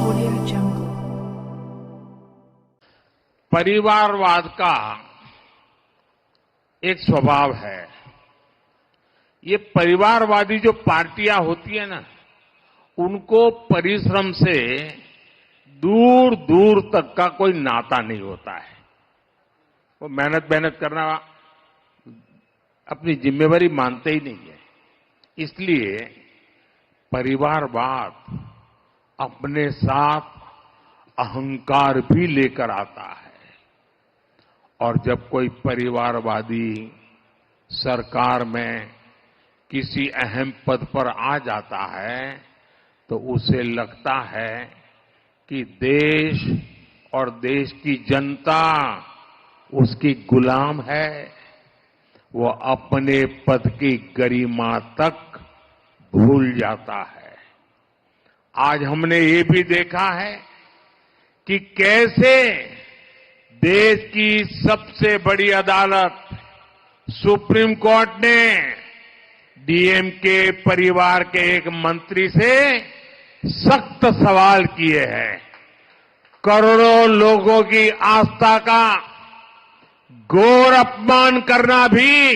Audio Jungle. परिवारवाद का एक स्वभाव है। ये परिवारवादी जो पार्टियां होती है ना, उनको परिश्रम से दूर दूर तक का कोई नाता नहीं होता है। वो मेहनत करना अपनी जिम्मेवारी मानते ही नहीं है। इसलिए परिवारवाद अपने साथ अहंकार भी लेकर आता है। और जब कोई परिवारवादी सरकार में किसी अहम पद पर आ जाता है तो उसे लगता है कि देश और देश की जनता उसकी गुलाम है। वो अपने पद की गरिमा तक भूल जाता है। आज हमने ये भी देखा है कि कैसे देश की सबसे बड़ी अदालत सुप्रीम कोर्ट ने डीएमके परिवार के एक मंत्री से सख्त सवाल किए हैं। करोड़ों लोगों की आस्था का घोर अपमान करना भी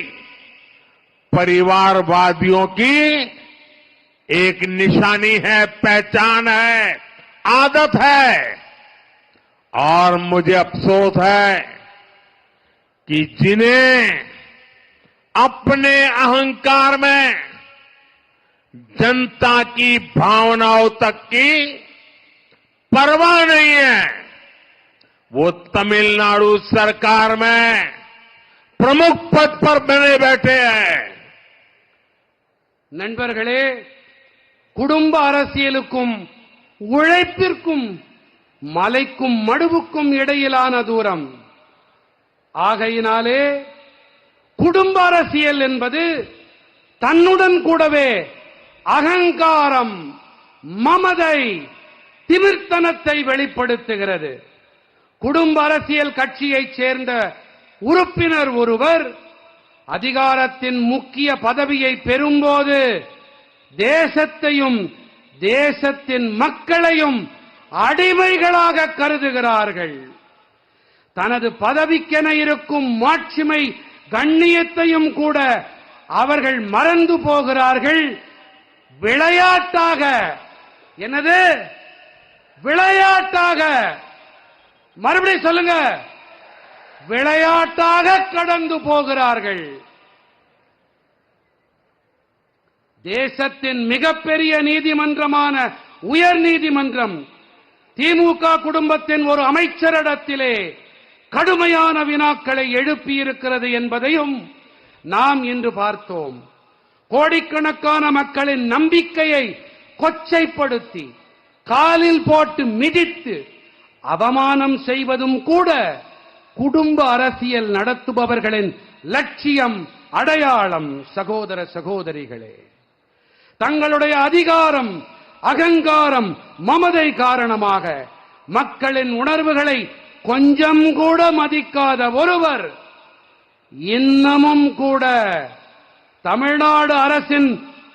परिवारवादियों की एक निशानी है, पहचान है, आदत है। और मुझे अफसोस है कि जिन्हें अपने अहंकार में जनता की भावनाओं तक की परवाह नहीं है, वो तमिलनाडु सरकार में प्रमुख पद पर बने बैठे हैं। நண்பர்களே, குடும்ப அரசியலுக்கும் உழைப்பிற்கும் மலைக்கும் மடுவுக்கும் இடையிலான தூரம். ஆகையினாலே குடும்ப அரசியல் என்பது தன்னுடன் கூடவே அகங்காரம், மமதை, திமிர்த்தனத்தை வெளிப்படுத்துகிறது. குடும்ப அரசியல் கட்சியைச் சேர்ந்த உறுப்பினர் ஒருவர் அதிகாரத்தின் முக்கிய பதவியை பெறும்போது தேசத்தையும் தேசத்தின் மக்களையும் அடிமைகளாக கருதுகிறார்கள். தனது பதவிக்கென இருக்கும் மாட்சிமை கண்ணியத்தையும் கூட அவர்கள் மறந்து போகிறார்கள். விளையாட்டாக, என்னது விளையாட்டாக, மறுபடியும் சொல்லுங்க, விளையாட்டாக கடந்து போகிறார்கள். தேசத்தின் மிகப்பெரிய நீதிமன்றமான உயர் நீதிமன்றம் திமுக குடும்பத்தின் ஒரு அமைச்சரிடத்திலே கடுமையான வினாக்களை எழுப்பியிருக்கிறது என்பதையும் நாம் இன்று பார்த்தோம். கோடிக்கணக்கான மக்களின் நம்பிக்கையை கொச்சைப்படுத்தி காலில் போட்டு மிதித்து அவமானம் செய்வதும் கூட குடும்ப அரசியல் நடத்துபவர்களின் லட்சியம், அடையாளம். சகோதர சகோதரிகளே, தங்களுடைய அதிகாரம், அகங்காரம், மமதை காரணமாக மக்களின் உணர்வுகளை கொஞ்சம் கூட மதிக்காத ஒருவர் இன்னமும் கூட தமிழ்நாடு அரசின்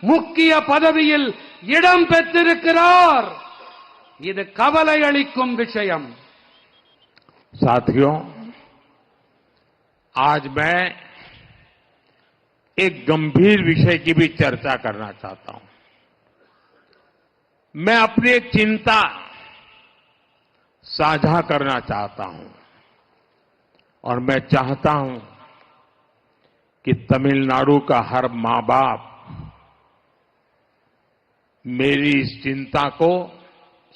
முக்கிய பதவியில் இடம் பெற்றிருக்கிறார். இது கவலை அளிக்கும் விஷயம். साथियों, आज मैं एक गंभीर विषय की भी चर्चा करना चाहता हूं। मैं अपनी एक चिंता साझा करना चाहता हूं और मैं चाहता हूं कि तमिलनाडु का हर मां बाप मेरी इस चिंता को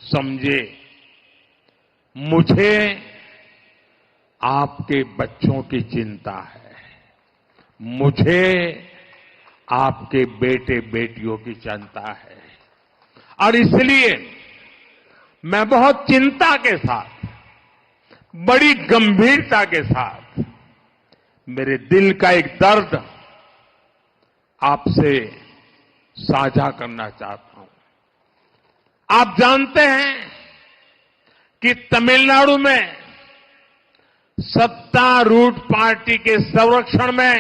समझे। मुझे आपके बच्चों की चिंता है, मुझे आपके बेटे बेटियों की चिंता है। और इसलिए मैं बहुत चिंता के साथ, बड़ी गंभीरता के साथ मेरे दिल का एक दर्द आपसे साझा करना चाहता हूं। आप जानते हैं कि तमिलनाडु में सत्तारूढ़ पार्टी के संरक्षण में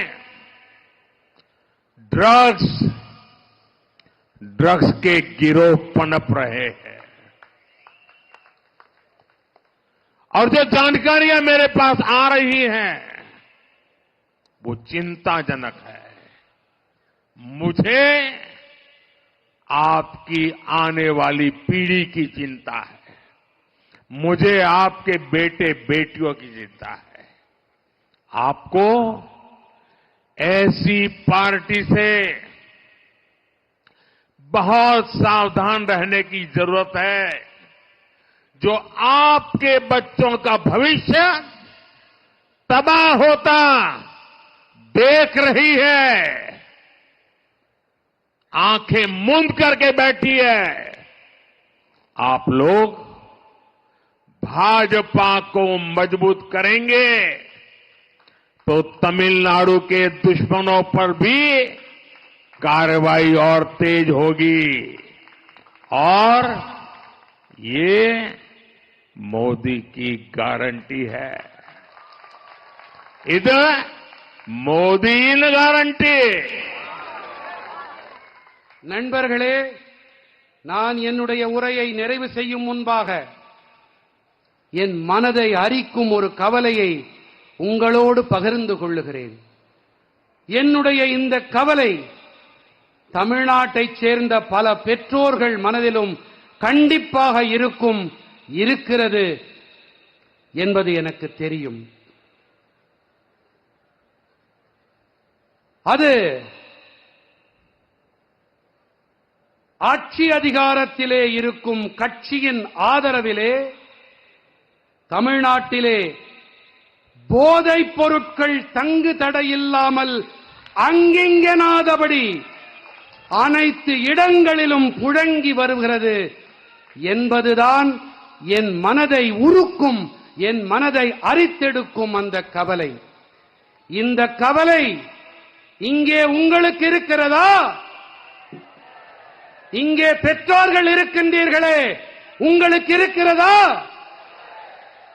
ड्रग्स, ड्रग्स के गिरोह पनप रहे हैं। और जो जानकारियां मेरे पास आ रही हैं वो चिंताजनक है। मुझे आपकी आने वाली पीढ़ी की चिंता है। मुझे आपके बेटे बेटियों की चिंता है। आपको ऐसी पार्टी से बहुत सावधान रहने की जरूरत है जो आपके बच्चों का भविष्य तबाह होता देख रही है, आंखें मूंद करके बैठी है। आप लोग भाजपा को मजबूत करेंगे तो तमिलनाडु के दुश्मनों पर भी कार्रवाई और तेज होगी। और ये मोदी की गारंटी है। இது மோடியின் கேரண்டி। நண்பர்களே, நான் என்னுடைய உரையை நிறைவு செய்யும் முன்பாக என் மனதை அரிக்கும் ஒரு கவலையை உங்களோடு பகிர்ந்து கொள்ளுகிறேன். என்னுடைய இந்த கவலை தமிழ்நாட்டைச் சேர்ந்த பல பெற்றோர்கள் மனதிலும் கண்டிப்பாக இருக்கிறது என்பது எனக்கு தெரியும். அது ஆட்சி அதிகாரத்திலே இருக்கும் கட்சியின் ஆதரவிலே தமிழ்நாட்டிலே போதைப் பொருட்கள் தங்கு தடையில்லாமல் அங்கிங்கெனாதபடி அனைத்து இடங்களிலும் புழங்கி வருகிறது என்பதுதான் என் மனதை உருக்கும், என் மனதை அரித்தெடுக்கும் அந்த கவலை. இந்த கவலை இங்கே உங்களுக்கு இருக்கிறதா? இங்கே பெற்றோர்கள் இருக்கின்றீர்களே, உங்களுக்கு இருக்கிறதா?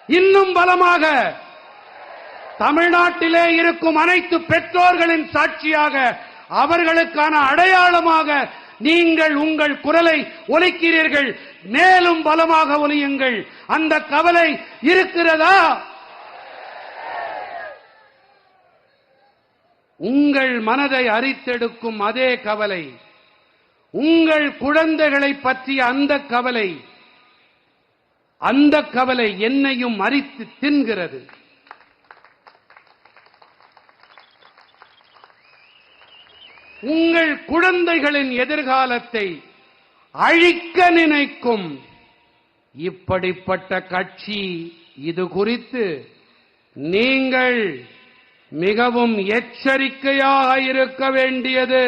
இன்னும் பலமாக தமிழ்நாட்டிலே இருக்கும் அனைத்து பெற்றோர்களின் சாட்சியாக, அவர்களுக்கான அடையாளமாக நீங்கள் உங்கள் குரலை ஒலிக்கிறீர்கள். மேலும் பலமாக ஒலியுங்கள். அந்த கவலை இருக்கிறதா? உங்கள் மனதை அரித்தெடுக்கும் அதே கவலை, உங்கள் குழந்தைகளை பற்றிய அந்த கவலை என்னையும் அரித்து தின்கிறது. உங்கள் குழந்தைகளின் எதிர்காலத்தை அழிக்க நினைக்கும் இப்படிப்பட்ட கட்சி இது குறித்து நீங்கள் மிகவும் எச்சரிக்கையாக இருக்க வேண்டியது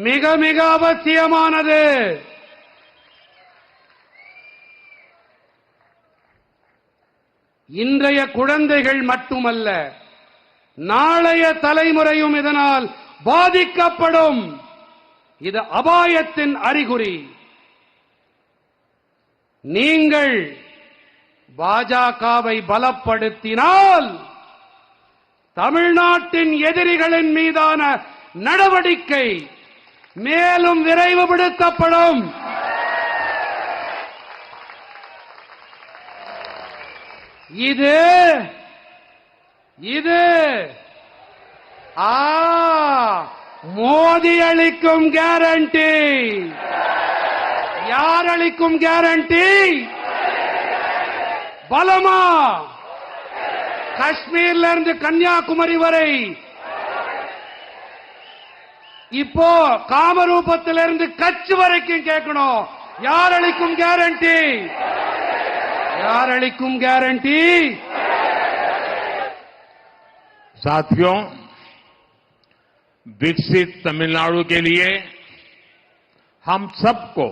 மிக மிக அவசியமானது. இன்றைய குழந்தைகள் மட்டுமல்ல, நாளைய தலைமுறையும் இதனால் பாதிக்கப்படும். இது அபாயத்தின் அறிகுறி. நீங்கள் பாஜகவை பலப்படுத்தினால் தமிழ்நாட்டின் எதிரிகளின் மீதான நடவடிக்கை மேலும் விரைவுபடுத்தப்படும். இது மோடி அளிக்கும் கேரண்டி. யார் அளிக்கும் கேரண்டி? பலமா? காஷ்மீர்ல இருந்து கன்னியாகுமரி வரை, இப்போ காமரூபத்திலிருந்து கட்ச் வரைக்கும் கேட்கணும். யார் அளிக்கும் கேரண்டி? யார் அளிக்கும் கேரண்டி? साथियों, विकसित तमिलनाडु के लिए हम सबको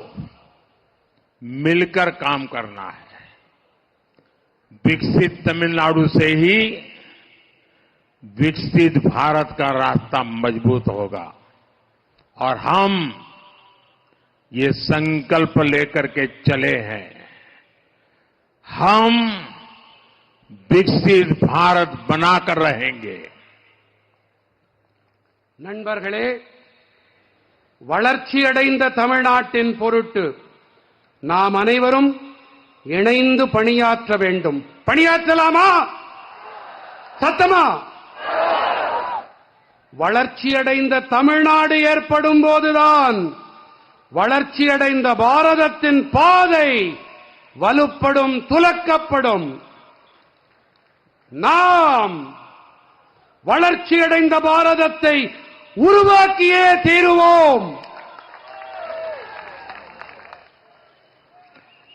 मिलकर काम करना है। विकसित तमिलनाडु से ही विकसित भारत का रास्ता मजबूत होगा और हम ये संकल्प लेकर के चले हैं। हम विकसित भारत बनाकर रहेंगे। நண்பர்களே, வளர்ச்சியடைந்த தமிழ்நாட்டின் பொருட்டு நாம் அனைவரும் இணைந்து பணியாற்ற வேண்டும். பணியாற்றலாமா? சத்தமா? வளர்ச்சியடைந்த தமிழ்நாடு ஏற்படும் போதுதான் வளர்ச்சியடைந்த பாரதத்தின் பாதை வலுப்படும், துலக்கப்படும். நாம் வளர்ச்சியடைந்த பாரதத்தை உருவாக்கியே தீருவோம்.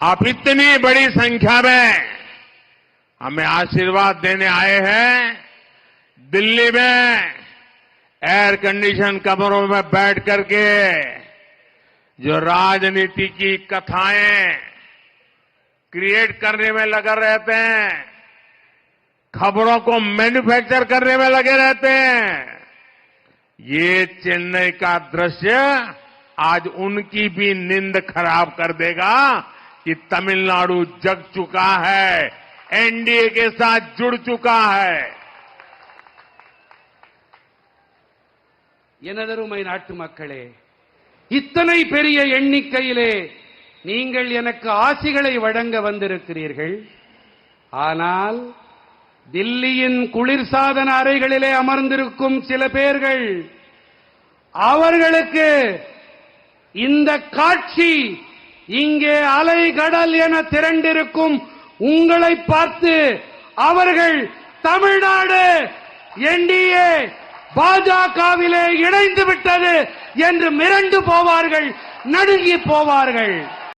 आप इतनी बड़ी संख्या में हमें आशीर्वाद देने आए हैं. दिल्ली में एयर कंडीशन कमरों में बैठ करके जो राजनीति की कथाएं क्रिएट करने में लगे रहते हैं, खबरों को मैन्युफैक्चर करने में लगे रहते हैं, ये चेन्नई का दृश्य आज उनकी भी नींद खराब कर देगा कि तमिलनाडु जग चुका है, एनडीए के साथ जुड़ चुका है. எனதருமை நாட்டு மக்களே, இத்தனை பெரிய எண்ணிக்கையிலே நீங்கள் எனக்கு ஆசிகளை வழங்க வந்திருக்கிறீர்கள். ஆனால் தில்லியின் குளிர்சாதன அறைகளிலே அமர்ந்திருக்கும் சில பேர்கள், அவர்களுக்கு இந்த காட்சி இங்கே அலைகடல் என திரண்டிருக்கும் உங்களை பார்த்து அவர்கள் தமிழ்நாடு என்டிஏ பாஜகவிலே இணைந்து விட்டது என்று மிரண்டு போவார்கள், நடுங்கி போவார்கள்.